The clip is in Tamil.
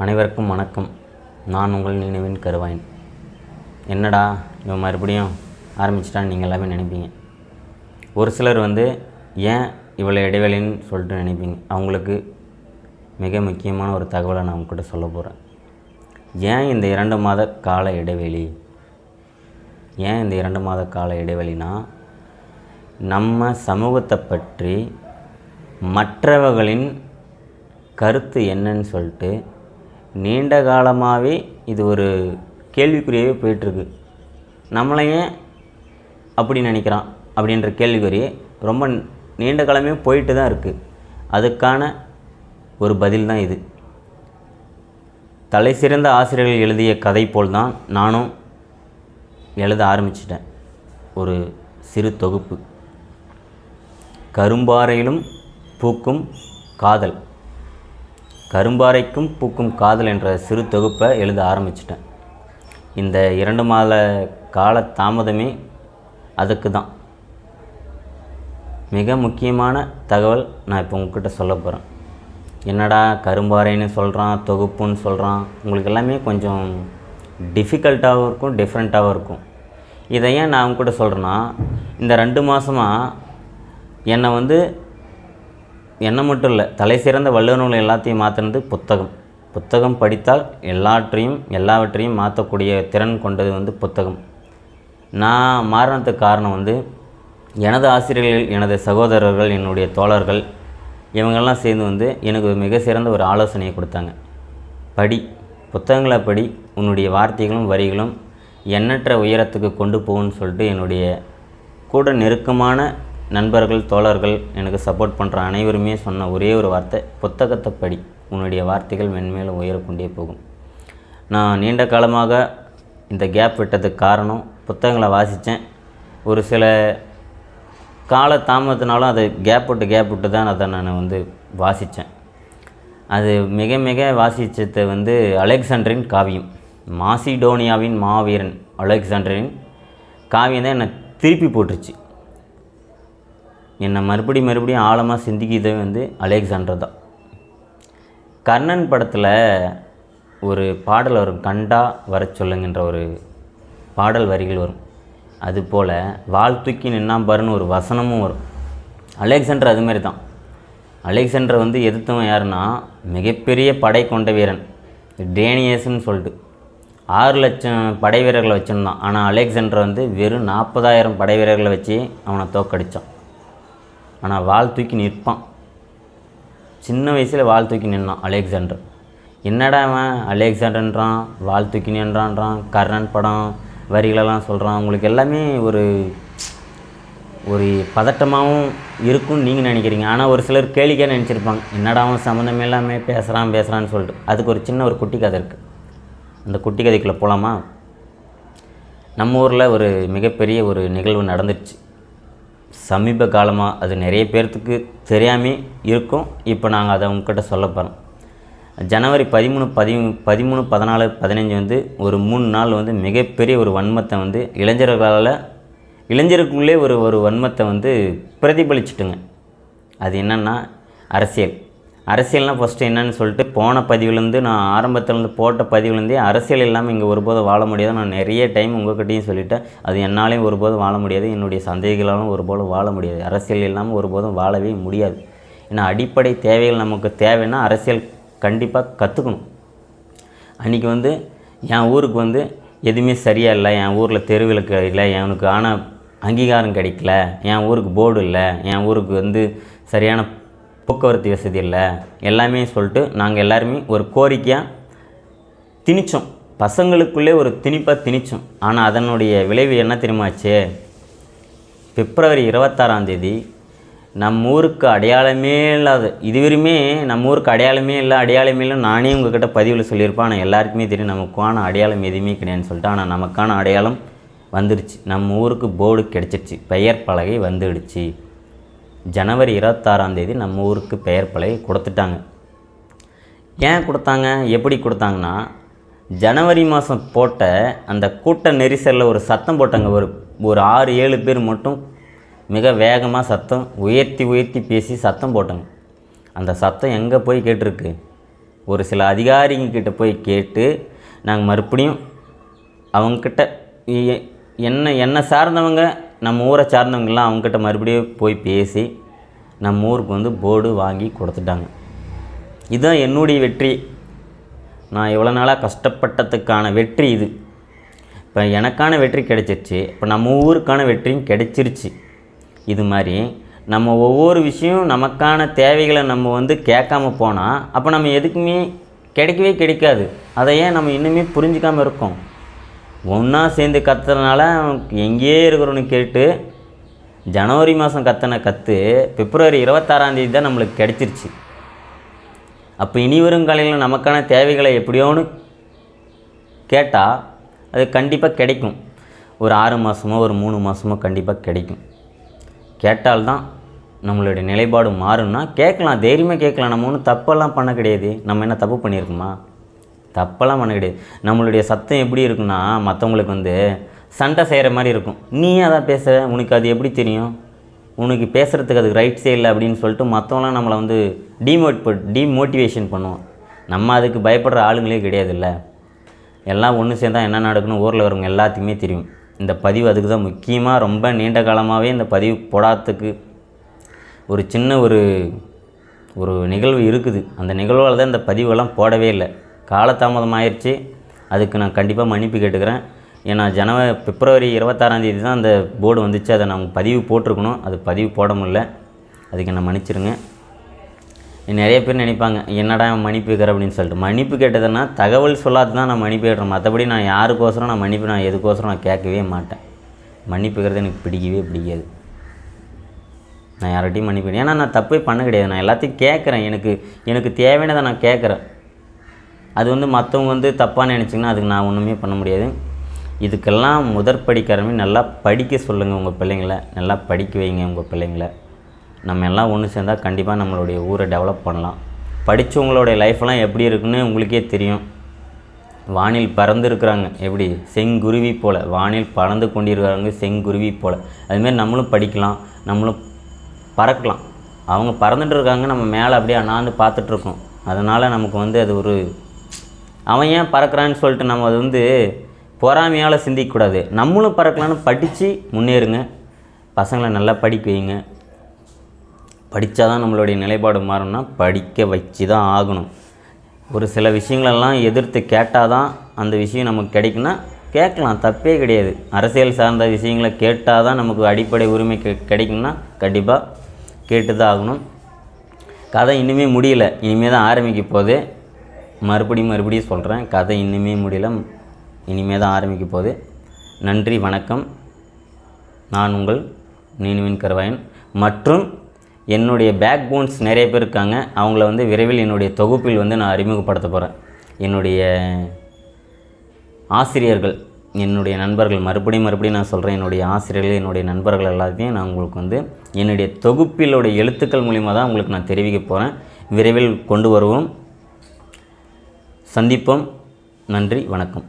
அனைவருக்கும் வணக்கம். நான் உங்கள் நினைவின் கருவாயன். என்னடா இவன் மறுபடியும் ஆரம்பிச்சிட்டான்னு நீங்கள் எல்லாமே நினைப்பீங்க. ஒரு சிலர் ஏன் இவ்வளோ இடைவெளின்னு சொல்லிட்டு நினைப்பீங்க. அவங்களுக்கு மிக முக்கியமான ஒரு தகவலை நான் உங்கள்கிட்ட சொல்ல போகிறேன். ஏன் இந்த 2 மாத கால இடைவெளி? ஏன் இந்த 2 மாத கால இடைவெளினா, நம்ம சமூகத்தை பற்றி மற்றவர்களின் கருத்து என்னன்னு சொல்லிட்டு நீண்ட காலமாகவே இது ஒரு கேள்விக்குறியாகவே போயிட்டுருக்கு. நம்மளையும் அப்படி நினைக்கிறான் அப்படின்ற கேள்விக்குறி ரொம்ப நீண்ட காலமே போயிட்டு தான் இருக்குது. அதுக்கான ஒரு பதில் தான் இது. தலை சிறந்த ஆசிரியர்கள் எழுதிய கதை போல் தான் நானும் எழுத ஆரம்பிச்சிட்டேன். ஒரு சிறு தொகுப்பு, கரும்பாறையிலும் பூக்கும் காதல். கரும்பாறைக்கும் பூக்கும் காதல் என்ற சிறு தொகுப்பை எழுத ஆரம்பிச்சிட்டேன். இந்த 2 மாத கால தாமதமே அதுக்கு தான். மிக முக்கியமான தகவல் நான் இப்போ உங்கள்கிட்ட சொல்ல போகிறேன். என்னடா கரும்பாறைன்னு சொல்கிறான், தொகுப்புன்னு சொல்கிறான், உங்களுக்கு எல்லாமே கொஞ்சம் டிஃபிகல்ட்டாகவும் இருக்கும், டிஃப்ரெண்ட்டாகவும் இருக்கும். இதை ஏன் நான் உங்கள்கிட்ட சொல்கிறேன்னா, இந்த 2 மாதமாக என்னை மட்டும் இல்லை, தலை சிறந்த வல்லுநர்கள் எல்லாத்தையும் மாற்றினது புத்தகம். புத்தகம் படித்தால் எல்லாவற்றையும் மாற்றக்கூடிய திறன் கொண்டது புத்தகம். நான் மாறினதுக்கு காரணம் எனது ஆசிரியர்கள், எனது சகோதரர்கள், என்னுடைய தோழர்கள் இவங்கெல்லாம் சேர்ந்து எனக்கு மிக சிறந்த ஒரு ஆலோசனையை கொடுத்தாங்க. புத்தகங்களை படி, உன்னுடைய வார்த்தைகளும் வரிகளும் எண்ணற்ற உயரத்துக்கு கொண்டு போகும்னு சொல்லிட்டு என்னுடைய கூட நெருக்கமான நண்பர்கள், தோழர்கள், எனக்கு சப்போர்ட் பண்ணுற அனைவருமே சொன்ன ஒரே ஒரு வார்த்தை, புத்தகத்தை படி, உன்னுடைய வார்த்தைகள் மென்மேலும் உயரக்கொண்டே போகும். நான் நீண்ட காலமாக இந்த கேப் விட்டதுக்கு காரணம், புத்தகங்களை வாசித்தேன். ஒரு சில கால தாமதத்தினாலும் அதை கேப் விட்டு தான் அதை நான் வாசித்தேன். அது மிக மிக வாசித்தது அலெக்சாண்டரின் காவியம். மாசிடோனியாவின் மாவீரன் அலெக்சாண்டரின் காவியம் தான் என்னை திருப்பி போட்டுருச்சு. என்னை மறுபடியும் ஆழமாக சிந்திக்கிது அலெக்சாண்டர் தான். கர்ணன் படத்தில் ஒரு பாடல் வரும், கண்டா வர சொல்லுங்கன்ற ஒரு பாடல் வரிகள் வரும். அதுபோல் வாள் தூக்கி நின்னாம்பாருன்னு ஒரு வசனமும் வரும். அலெக்சாண்டர் அதுமாரி தான். அலெக்சாண்டர் எதிர்த்தவன் யாருன்னா, மிகப்பெரிய படை கொண்ட வீரன் டேனியஸ்ன்னு சொல்லிட்டு 6 லட்சம் படை வீரர்களை வச்சுருந்தான். ஆனால் அலெக்சாண்டர் வெறும் 40,000 படை வீரர்களை வச்சு அவனை தோக்கடித்தான். ஆனால் வாள் தூக்கி நிற்பான். சின்ன வயசில் வாள் தூக்கி நின்னான் அலெக்சாண்டர். என்னடா அவன் அலெக்சாண்டர்ன்றான், வாள் தூக்கி நின்றான்றான், கர்ணன் படம் வரிகளெல்லாம் சொல்கிறான். உங்களுக்கு எல்லாமே ஒரு பதட்டமாகவும் இருக்கும்னு நீங்கள் நினைக்கிறீங்க. ஆனால் ஒரு சிலர் கேளிக்கையாக நினச்சிருப்பாங்க, என்னடா அவன் சம்மந்தம் எல்லாமே பேசுகிறான்னு சொல்லிட்டு. அதுக்கு ஒரு சின்ன ஒரு குட்டி கதை இருக்குது. அந்த குட்டி கதைக்குள்ளே போகலாமா? நம்ம ஊரில் ஒரு மிகப்பெரிய ஒரு நிகழ்வு நடந்துடுச்சு சமீப காலமாக. அது நிறைய பேர்த்துக்கு தெரியாமல் இருக்கும். இப்போ நாங்கள் அதை உங்ககிட்ட சொல்ல போகிறோம். ஜனவரி 13, 14, 15 ஒரு 3 நாள் மிகப்பெரிய ஒரு வன்மத்தை இளைஞருக்குள்ளே ஒரு வன்மத்தை பிரதிபலிச்சுட்டுங்க. அது என்னென்னா அரசியல்னால் ஃபஸ்ட்டு என்னன்னு சொல்லிட்டு போன பதிவுலேருந்து, நான் ஆரம்பத்துலேருந்து போட்ட பதிவுலேருந்தே அரசியல் இல்லாமல் இங்கே ஒருபோதும் வாழ முடியாது. நான் நிறைய டைம் உங்கள்கிட்டையும் சொல்லிட்டேன். அது என்னாலையும் ஒருபோதும் வாழ முடியாது, என்னுடைய சந்தேகங்களாலும் ஒருபோதும் வாழ முடியாது. அரசியல் இல்லாமல் ஒருபோதும் வாழவே முடியாது. ஏன்னா அடிப்படை தேவைகள் நமக்கு தேவைன்னா அரசியல் கண்டிப்பாக கற்றுக்கணும். அன்றைக்கி என் ஊருக்கு எதுவுமே சரியாக இல்லை, என் ஊரில் தெருவிளக்கு இல்லை, எனக்கு ஆனால் அங்கீகாரம் கிடைக்கல, என் ஊருக்கு போர்டு இல்லை, என் ஊருக்கு சரியான போக்குவரத்து வசதி இல்லை, எல்லாமே சொல்லிட்டு நாங்கள் எல்லாருமே ஒரு கோரிக்கையாக திணிச்சோம். பசங்களுக்குள்ளே ஒரு திணிப்பாக திணிச்சோம். ஆனால் அதனுடைய விளைவு என்ன தெரியுமாச்சு? பிப்ரவரி 26 நம்ம ஊருக்கு அடையாளமே இல்லாத, இதுவரையுமே நம்ம ஊருக்கு அடையாளமே இல்லை நானே உங்கள்கிட்ட பதிவில் சொல்லியிருப்பேன். ஆனால் எல்லாருக்குமே தெரியும் நமக்கான அடையாளம் எதுவுமே கிடையாதுன்னு சொல்லிட்டு. ஆனால் நமக்கான அடையாளம் வந்துடுச்சு. நம்ம ஊருக்கு போர்டு கிடச்சிருச்சு, பெயர் பலகை வந்துடுச்சு. ஜனவரி 26 நம்ம ஊருக்கு பெயர் பலகை கொடுத்துட்டாங்க. ஏன் கொடுத்தாங்க, எப்படி கொடுத்தாங்கன்னா, ஜனவரி மாதம் போட்ட அந்த கூட்ட நெரிசலில் ஒரு சத்தம் போட்டாங்க. ஒரு 6-7 பேர் மட்டும் மிக வேகமாக சத்தம் உயர்த்தி பேசி சத்தம் போட்டாங்க. அந்த சத்தம் எங்கே போய் கேட்டிருக்கு? ஒரு சில அதிகாரிங்கக்கிட்ட போய் கேட்டு நாங்கள் மறுபடியும் அவங்கக்கிட்ட என்னை சார்ந்தவங்க நம்ம ஊரை சார்ந்தவங்கெல்லாம் அவங்கக்கிட்ட மறுபடியும் போய் பேசி நம்ம ஊருக்கு வந்து போர்டு வாங்கி கொடுத்துட்டாங்க. இதுதான் என்னுடைய வெற்றி. நான் இவ்வளோ நாளாக கஷ்டப்பட்டதுக்கான வெற்றி இது. இப்போ எனக்கான வெற்றி கிடைச்சிருச்சு, இப்போ நம்ம ஊருக்கான வெற்றியும் கிடைச்சிருச்சு. இது மாதிரி நம்ம ஒவ்வொரு விஷயம் நமக்கான தேவைகளை நம்ம வந்து கேட்காம போனால் அப்போ நம்ம எதுக்குமே கிடைக்கவே கிடைக்காது. அதை ஏன் நம்ம இன்னுமே புரிஞ்சிக்காமல் இருக்கோம்? ஒன்றா சேர்ந்து கத்துறதுனால எங்கேயே இருக்கிறவனு கேட்டு ஜனவரி மாதம் கத்தின கற்று பிப்ரவரி 26ஆம் தேதி தான் நம்மளுக்கு கிடைச்சிருச்சு. அப்போ இனி வரும் காலையில் நமக்கான தேவைகளை எப்படியோன்னு கேட்டால் அது கண்டிப்பாக கிடைக்கும். ஒரு 6 மாதமோ ஒரு 3 மாதமோ கண்டிப்பாக கிடைக்கும். கேட்டால்தான் நம்மளுடைய நிலைப்பாடு மாறும்னா கேட்கலாம், தைரியமாக கேட்கலாம். நம்ம ஒன்றும் தப்பெல்லாம் பண்ண கிடையாது. நம்ம என்ன தப்பு பண்ணியிருக்குமா? தப்பெல்லாம் பண்ண கிடையாது. நம்மளுடைய சத்தம் எப்படி இருக்குன்னா மற்றவங்களுக்கு வந்து சண்டை செய்கிற மாதிரி இருக்கும். நீ அதான் பேசுகிற, உனக்கு அது எப்படி தெரியும், உனக்கு பேசுகிறதுக்கு அதுக்கு ரைட்ஸே இல்லை அப்படின்னு சொல்லிட்டு மற்றவங்களாம் நம்மளை வந்து டீமோட்டிவேஷன் பண்ணுவோம். நம்ம அதுக்கு பயப்படுற ஆளுங்களே கிடையாதுல்ல. எல்லாம் ஒன்று சேர்ந்தால் என்ன நடக்குன்னு ஊரில் வரவங்க எல்லாத்துக்குமே தெரியும். இந்த பதிவு அதுக்கு தான் முக்கியமாக ரொம்ப நீண்ட காலமாகவே இந்த பதிவு போடாததுக்கு ஒரு சின்ன ஒரு நிகழ்வு இருக்குது. அந்த நிகழ்வால் தான் இந்த பதிவெல்லாம் போடவே இல்லை. காலதாமதம் ஆயிடுச்சு. அதுக்கு நான் கண்டிப்பாக மன்னிப்பு கேட்டுக்கிறேன். ஏன்னா பிப்ரவரி 26ஆம் தேதி தான் அந்த போர்டு வந்துச்சு. அதை நான் பதிவு போட்டிருக்கணும், அது பதிவு போட முடியல. அதுக்கு என்ன மன்னிச்சிருங்க. நிறைய பேர் நினைப்பாங்க என்னடா மன்னிப்பு கேட்குற அப்படின்னு சொல்லிட்டு. மன்னிப்பு கேட்டதுன்னா தகவல் சொல்லாது தான் நான் மன்னிப்பு கேட்குறேன். மற்றபடி நான் யாருக்கோசரம் நான் எதுக்கோசரம் நான் கேட்கவே மாட்டேன். மன்னிப்பு கேட்குறது எனக்கு பிடிக்கவே பிடிக்காது. நான் யார்கிட்டையும் மன்னிப்பு, ஏன்னா நான் தப்பே பண்ண கிடையாது. நான் எல்லாத்தையும் கேட்குறேன். எனக்கு தேவையானதை நான் கேட்குறேன். அது வந்து மற்றவங்க வந்து தப்பாக நினச்சிங்கன்னா அதுக்கு நான் ஒன்றுமே பண்ண முடியாது. இதுக்கெல்லாம் முதற்படிக்காரமே நல்லா படிக்க சொல்லுங்கள். உங்கள் பிள்ளைங்களை நல்லா படிக்க வைங்க. உங்கள் பிள்ளைங்களை நம்ம எல்லாம் ஒன்று சேர்ந்தால் கண்டிப்பாக நம்மளுடைய ஊரை டெவலப் பண்ணலாம். படித்தவங்களுடைய லைஃப்லாம் எப்படி இருக்குன்னு உங்களுக்கே தெரியும். வானில் பறந்துருக்குறாங்க, எப்படி செங்குருவி போல் வானில் பறந்து கொண்டிருக்கிறாங்க செங்குருவி போல். அதுமாரி நம்மளும் படிக்கலாம், நம்மளும் பறக்கலாம். அவங்க பறந்துட்டு இருக்காங்க, நம்ம மேலே அப்படியே அண்ணாந்து பார்த்துட்ருக்கோம். அதனால் நமக்கு வந்து அது அவன் ஏன் பறக்கிறான்னு சொல்லிட்டு நம்ம அது வந்து பொறாமையால் சிந்திக்கக்கூடாது. நம்மளும் பறக்கலான்னு படித்து முன்னேறுங்க. பசங்களை நல்லா படிக்க வைங்க. படித்தா தான் நம்மளுடைய நிலைப்பாடு மாறும்னா படிக்க வச்சு தான் ஆகணும். ஒரு சில விஷயங்களெல்லாம் எதிர்த்து கேட்டால் தான் அந்த விஷயம் நமக்கு கிடைக்குன்னா கேட்கலாம், தப்பே கிடையாது. அரசியல் சார்ந்த விஷயங்களை கேட்டால் தான் நமக்கு அடிப்படை உரிமை கிடைக்கும்னா கண்டிப்பாக கேட்டு தான் ஆகணும். கதை இன்னுமே முடியல, இனிமேல் தான் ஆரம்பிக்க போகுது. மறுபடியும் சொல்கிறேன், கதை இன்னுமே முடியல, இனிமேல் தான் ஆரம்பிக்க போகுது. நன்றி, வணக்கம். நான் உங்கள் நீனுவின் கருவாயன். மற்றும் என்னுடைய பேக் போன்ஸ் நிறைய பேர் இருக்காங்க. அவங்கள வந்து விரைவில் என்னுடைய தொகுப்பில் வந்து நான் அறிமுகப்படுத்த போகிறேன். என்னுடைய ஆசிரியர்கள், என்னுடைய நண்பர்கள், மறுபடியும் நான் சொல்கிறேன், என்னுடைய ஆசிரியர்கள், என்னுடைய நண்பர்கள் எல்லாத்தையும் நான் உங்களுக்கு வந்து என்னுடைய தொகுப்பிலுடைய எழுத்துக்கள் மூலிமா தான் உங்களுக்கு நான் தெரிவிக்க போகிறேன். விரைவில் கொண்டு வருவோம். சந்திப்போம். நன்றி, வணக்கம்.